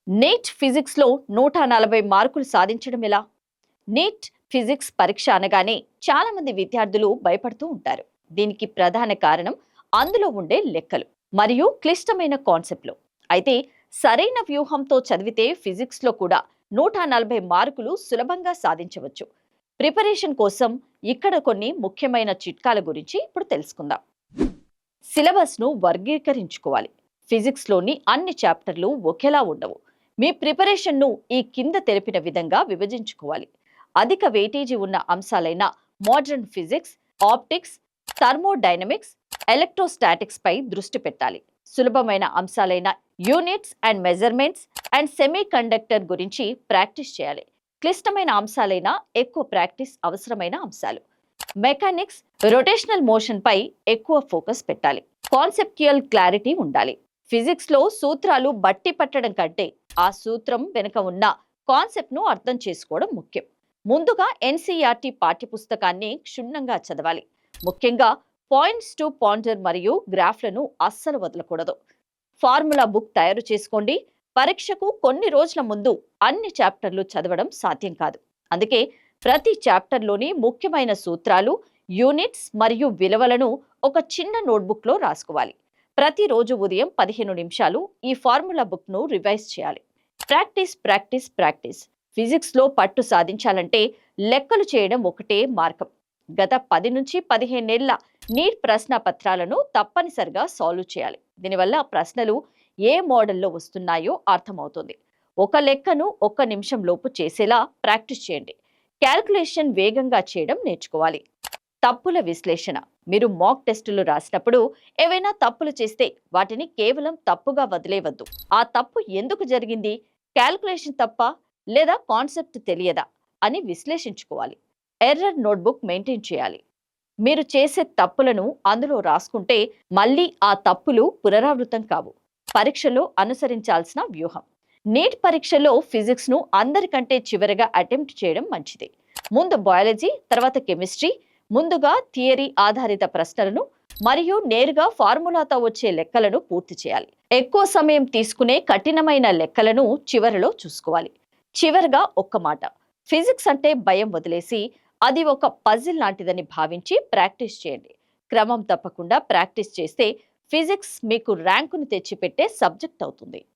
Neat ఫిజిక్స్లో 140 మార్కులు సాధించడం ఎలా? నీట్ ఫిజిక్స్ పరీక్ష అనగానే చాలా మంది విద్యార్థులు భయపడుతూ ఉంటారు. దీనికి ప్రధాన కారణం అందులో ఉండే లెక్కలు మరియు క్లిష్టమైన కాన్సెప్ట్లు. అయితే సరైన వ్యూహంతో చదివితే ఫిజిక్స్లో కూడా 140 మార్కులు సులభంగా సాధించవచ్చు. ప్రిపరేషన్ కోసం ఇక్కడ కొన్ని ముఖ్యమైన చిట్కాల గురించి ఇప్పుడు తెలుసుకుందాం. సిలబస్ను వర్గీకరించుకోవాలి. ఫిజిక్స్లోని అన్ని చాప్టర్లు ఒకేలా ఉండవు. మీ ప్రిపరేషన్ను ఈ కింద తెలిపిన విధంగా విభజించుకోవాలి. అధిక వెయిటేజీ ఉన్న అంశాలైన modern physics, optics, thermodynamics, electrostatics పై దృష్టి పెట్టాలి. సులభమైన అంశాలైన units and measurements and semiconductor గురించి ప్రాక్టీస్ చేయాలి. క్లిష్టమైన అంశాలైన ఎక్కువ ప్రాక్టీస్ అవసరమైన అంశాలు. మెకానిక్స్, రొటేషనల్ మోషన్ పై ఎక్కువ ఫోకస్ పెట్టాలి. కాన్సెప్చువల్ క్లారిటీ ఉండాలి. ఫిజిక్స్ లో సూత్రాలు బట్టి పట్టడం కంటే ఆ సూత్రం వెనుక ఉన్న కాన్సెప్ట్ ను అర్థం చేసుకోవడం ముఖ్యం. ముందుగా ఎన్సీఈఆర్టీ పాఠ్యపుస్తకాన్ని క్షుణ్ణంగా చదవాలి. ముఖ్యంగా పాయింట్స్ టు పాయింటర్ మరియు గ్రాఫ్లను అస్సలు వదలకూడదు. ఫార్ములా బుక్ తయారు చేసుకోండి. పరీక్షకు కొన్ని రోజుల ముందు అన్ని చాప్టర్లు చదవడం సాధ్యం కాదు. అందుకే ప్రతి చాప్టర్లోని ముఖ్యమైన సూత్రాలు, యూనిట్స్ మరియు విలువలను ఒక చిన్న నోట్బుక్లో రాసుకోవాలి. ప్రతిరోజు ఉదయం 15 నిమిషాలు ఈ ఫార్ములా బుక్ను రివైజ్ చేయాలి. Practice practice practice. ఫిజిక్స్లో పట్టు సాధించాలంటే లెక్కలు చేయడం ఒకటే మార్గం. గత 10 నుంచి 15 ఏళ్ల నీట్ ప్రశ్న పత్రాలను తప్పనిసరిగా సాల్వ్ చేయాలి. దీనివల్ల ప్రశ్నలు ఏ మోడల్లో వస్తున్నాయో అర్థమవుతుంది. ఒక లెక్కను 1 నిమిషం లోపు చేసేలా ప్రాక్టీస్ చేయండి. క్యాల్కులేషన్ వేగంగా చేయడం నేర్చుకోవాలి. తప్పుల విశ్లేషణ. మీరు మాక్ టెస్టులు రాసినప్పుడు ఏవైనా తప్పులు చేస్తే వాటిని కేవలం తప్పుగా వదిలేవద్దు. ఆ తప్పు ఎందుకు జరిగింది? క్యాల్కులేషన్ తప్ప లేదా కాన్సెప్ట్ తెలియదా అని విశ్లేషించుకోవాలి. ఎర్రర్ నోట్బుక్ మెయింటైన్ చేయాలి. మీరు చేసే తప్పులను అందులో రాసుకుంటే మళ్ళీ ఆ తప్పులు పునరావృతం కావు. పరీక్షలో అనుసరించాల్సిన వ్యూహం. నీట్ పరీక్షలో ఫిజిక్స్ ను అందరికంటే చివరిగా అటెంప్ట్ చేయడం మంచిది. ముందు బయాలజీ, తర్వాత కెమిస్ట్రీ, ముందుగా థియరీ ఆధారిత ప్రశ్నలను మరియు నేరుగా ఫార్ములాతో వచ్చే లెక్కలను పూర్తి చేయాలి. ఎక్కువ సమయం తీసుకునే కఠినమైన లెక్కలను చివరిలో చూసుకోవాలి. చివరగా ఒక్క మాట, ఫిజిక్స్ అంటే భయం వదిలేసి అది ఒక పజిల్ లాంటిదని భావించి ప్రాక్టీస్ చేయండి. క్రమం తప్పకుండా ప్రాక్టీస్ చేస్తే ఫిజిక్స్ మీకు ర్యాంకును తెచ్చిపెట్టే సబ్జెక్ట్ అవుతుంది.